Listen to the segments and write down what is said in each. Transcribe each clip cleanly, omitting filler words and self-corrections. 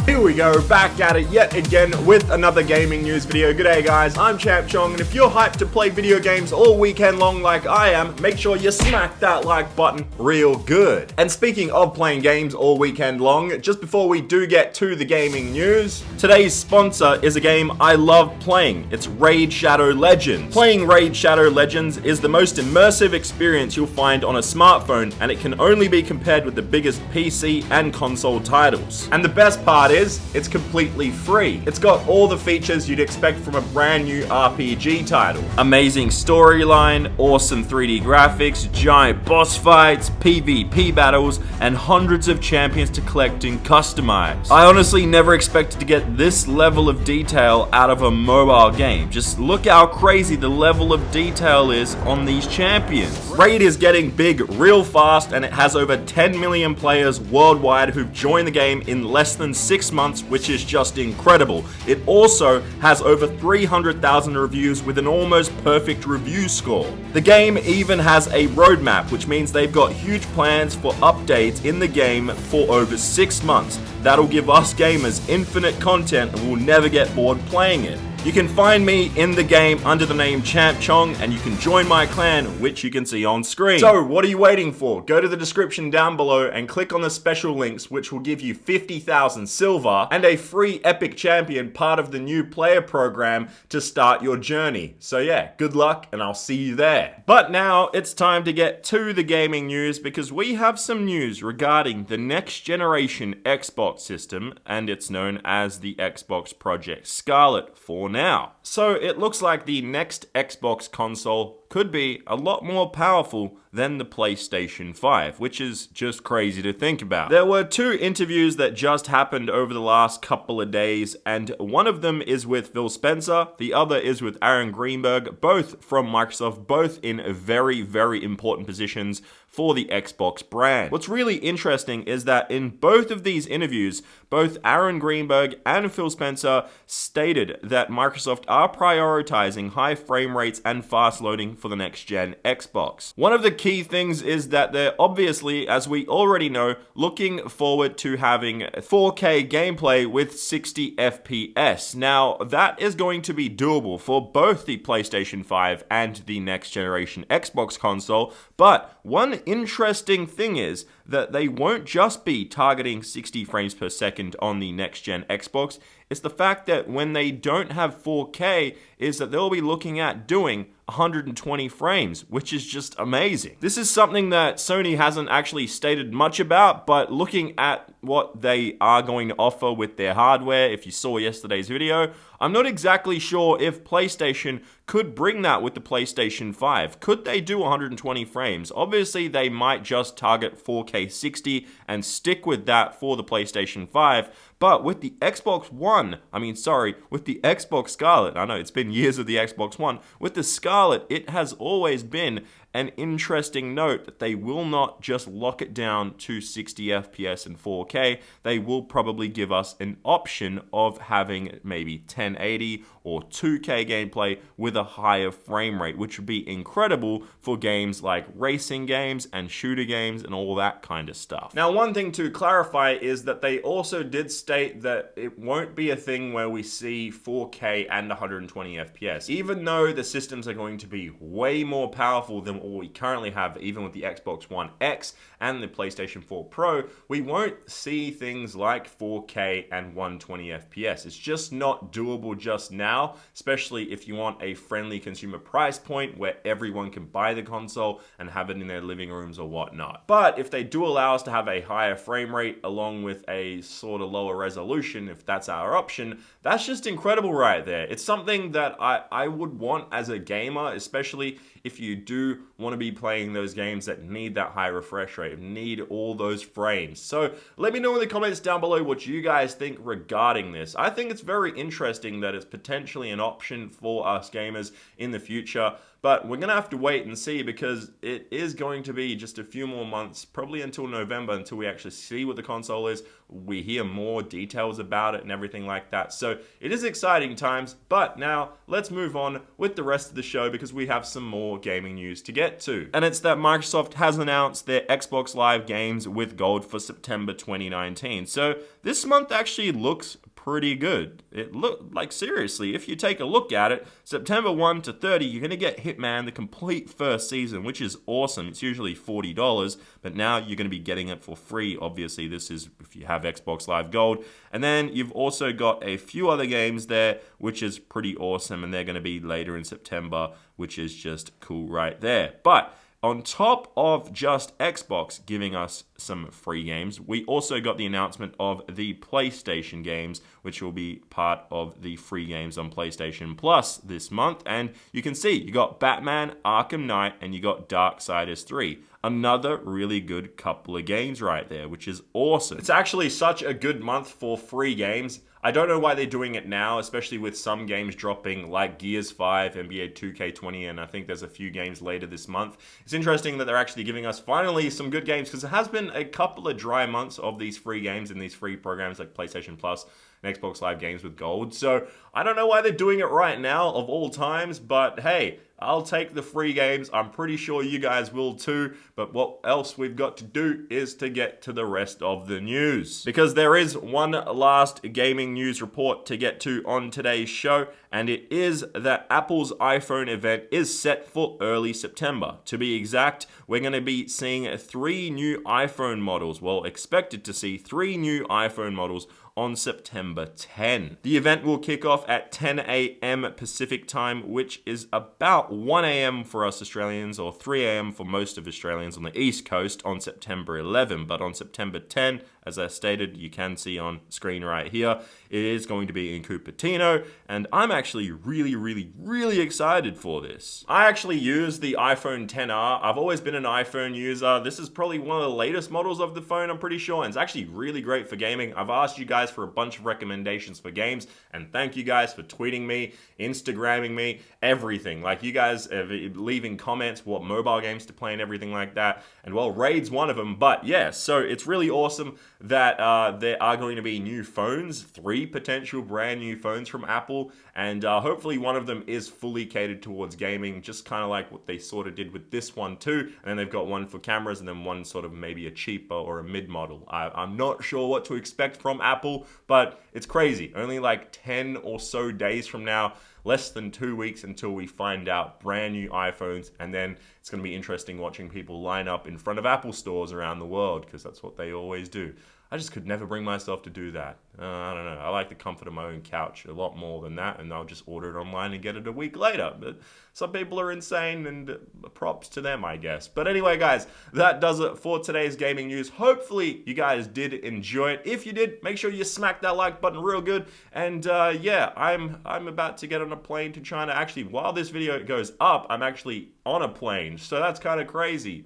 Here we go, back at it yet again with another gaming news video. G'day guys, I'm Champ Chong, and if you're hyped to play video games all weekend long like I am, make sure you smack that like button real good. And speaking of playing games all weekend long, just before we do get to the gaming news, today's sponsor is a game I love playing. It's Raid Shadow Legends. Playing Raid Shadow Legends is the most immersive experience you'll find on a smartphone, and it can only be compared with the biggest PC and console titles. And the best part is, it's completely free. It's got all the features you'd expect from a brand new RPG title. Amazing storyline, awesome 3D graphics, giant boss fights, PvP battles, and hundreds of champions to collect and customize. I honestly never expected to get this level of detail out of a mobile game. Just look how crazy the level of detail is on these champions. Raid is getting big real fast, and it has over 10 million players worldwide who've joined the game in less than 6 months, which is just incredible. It also has over 300,000 reviews with an almost perfect review score. The game even has a roadmap, which means they've got huge plans for updates in the game for over 6 months. That'll give us gamers infinite content and we'll never get bored playing it. You can find me in the game under the name Champ Chong, and you can join my clan, which you can see on screen. So what are you waiting for? Go to the description down below and click on the special links, which will give you 50,000 silver and a free epic champion, part of the new player program, to start your journey. So yeah, good luck and I'll see you there. But now it's time to get to the gaming news, because we have some news regarding the next generation Xbox system, and it's known as the Xbox Project Scarlett for now. So it looks like the next Xbox console could be a lot more powerful than the PlayStation 5, which is just crazy to think about. There were 2 interviews that just happened over the last couple of days, and one of them is with Phil Spencer, the other is with Aaron Greenberg, both from Microsoft, both in very, very important positions for the Xbox brand. What's really interesting is that in both of these interviews, both Aaron Greenberg and Phil Spencer stated that Microsoft are prioritizing high frame rates and fast loading for the next gen Xbox. One of the key things is that they're obviously, as we already know, looking forward to having 4K gameplay with 60 FPS. Now, that is going to be doable for both the PlayStation 5 and the next generation Xbox console, but one interesting thing is that they won't just be targeting 60 frames per second on the next gen Xbox. It's the fact that when they don't have 4K, is that they'll be looking at doing 120 frames, which is just amazing. This is something that Sony hasn't actually stated much about, but looking at what they are going to offer with their hardware, if you saw yesterday's video, I'm not exactly sure if PlayStation could bring that with the PlayStation 5. Could they do 120 frames? Obviously, they might just target 4K 60 and stick with that for the PlayStation 5. But with the Xbox One, with the Xbox Scarlett, I know it's been years of the Xbox One, with the Scarlett, it has always been an interesting note that they will not just lock it down to 60 FPS and 4K. They will probably give us an option of having maybe 1080 or 2K gameplay with a higher frame rate, which would be incredible for games like racing games and shooter games and all that kind of stuff. Now, one thing to clarify is that they also did state that it won't be a thing where we see 4K and 120 FPS. Even though the systems are going to be way more powerful than what we currently have, even with the Xbox One X and the PlayStation 4 Pro, we won't see things like 4K and 120 FPS. It's just not doable just now, especially if you want a friendly consumer price point where everyone can buy the console and have it in their living rooms or whatnot. But if they do allow us to have a higher frame rate along with a sort of lower resolution, if that's our option, that's just incredible right there. It's something that I would want as a gamer, especially if you do want to be playing those games that need that high refresh rate, need all those frames. So let me know in the comments down below what you guys think regarding this. I think it's very interesting that it's potentially an option for us gamers in the future, but we're going to have to wait and see, because it is going to be just a few more months, probably until November, until we actually see what the console is. We hear more details about it and everything like that. So it is exciting times, but now let's move on with the rest of the show, because we have some more gaming news to get get to. And it's that Microsoft has announced their Xbox Live games with gold for September 2019. So this month actually looks pretty good. It look like, seriously, if you take a look at it, September 1 to 30, you're going to get Hitman, the complete first season, which is awesome. It's usually $40, but now you're going to be getting it for free. Obviously, this is if you have Xbox Live Gold. And then you've also got a few other games there, which is pretty awesome, and they're going to be later in September, which is just cool right there. But on top of just Xbox giving us some free games, we also got the announcement of the PlayStation games, which will be part of the free games on PlayStation Plus this month. And you can see you got Batman, Arkham Knight, and you got Darksiders 3. Another really good couple of games right there, which is awesome. It's actually such a good month for free games. I don't know why they're doing it now, especially with some games dropping like Gears 5, NBA 2K20, and I think there's a few games later this month. It's interesting that they're actually giving us finally some good games, because it has been a couple of dry months of these free games and these free programs like PlayStation Plus and Xbox Live games with gold. So I don't know why they're doing it right now of all times, but hey, I'll take the free games. I'm pretty sure you guys will too. But what else we've got to do is to get to the rest of the news. Because there is one last gaming news report to get to on today's show. And it is that Apple's iPhone event is set for early September. To be exact, we're going to be seeing 3 new iPhone models. Well, expected to see 3 new iPhone models on September 10. The event will kick off at 10 a.m. Pacific time, which is about 1 a.m. for us Australians, or 3 a.m. for most of Australians on the East Coast on September 11. But on September 10, as I stated, you can see on screen right here, it is going to be in Cupertino, and I'm actually really excited for this. I actually use the iPhone XR. I've always been an iPhone user. This is probably one of the latest models of the phone, I'm pretty sure, and it's actually really great for gaming. I've asked you guys for a bunch of recommendations for games, and thank you guys for tweeting me, Instagramming me, everything. Like, you guys leaving comments what mobile games to play and everything like that, and well, Raid's one of them. But yeah, so it's really awesome that there are going to be new phones, 3 potential brand new phones from Apple, and hopefully one of them is fully catered towards gaming, just kind of like what they sort of did with this one too. And then they've got one for cameras, and then one sort of maybe a cheaper or a mid model. I'm not sure what to expect from Apple, but it's crazy. Only like 10 or so days from now, less than 2 weeks until we find out brand new iPhones, and then it's going to be interesting watching people line up in front of Apple stores around the world, because that's what they always do. I just could never bring myself to do that. I don't know. I like the comfort of my own couch a lot more than that, and I'll just order it online and get it a week later. But some people are insane, and props to them, I guess. But anyway, guys, that does it for today's gaming news. Hopefully, you guys did enjoy it. If you did, make sure you smack that like button real good. And yeah, I'm about to get on a plane to China. Actually, while this video goes up, I'm actually on a plane, so that's kind of crazy.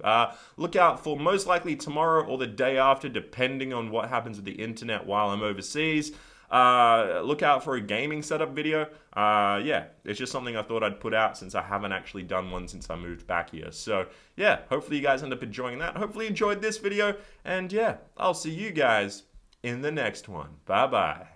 Look out for most likely tomorrow or the day after, depending on what happens with the internet while I'm overseas. Look out for a gaming setup video. Yeah, it's just something I thought I'd put out since I haven't actually done one since I moved back here. So yeah, hopefully you guys end up enjoying that. Hopefully you enjoyed this video, and yeah, I'll see you guys in the next one. Bye bye.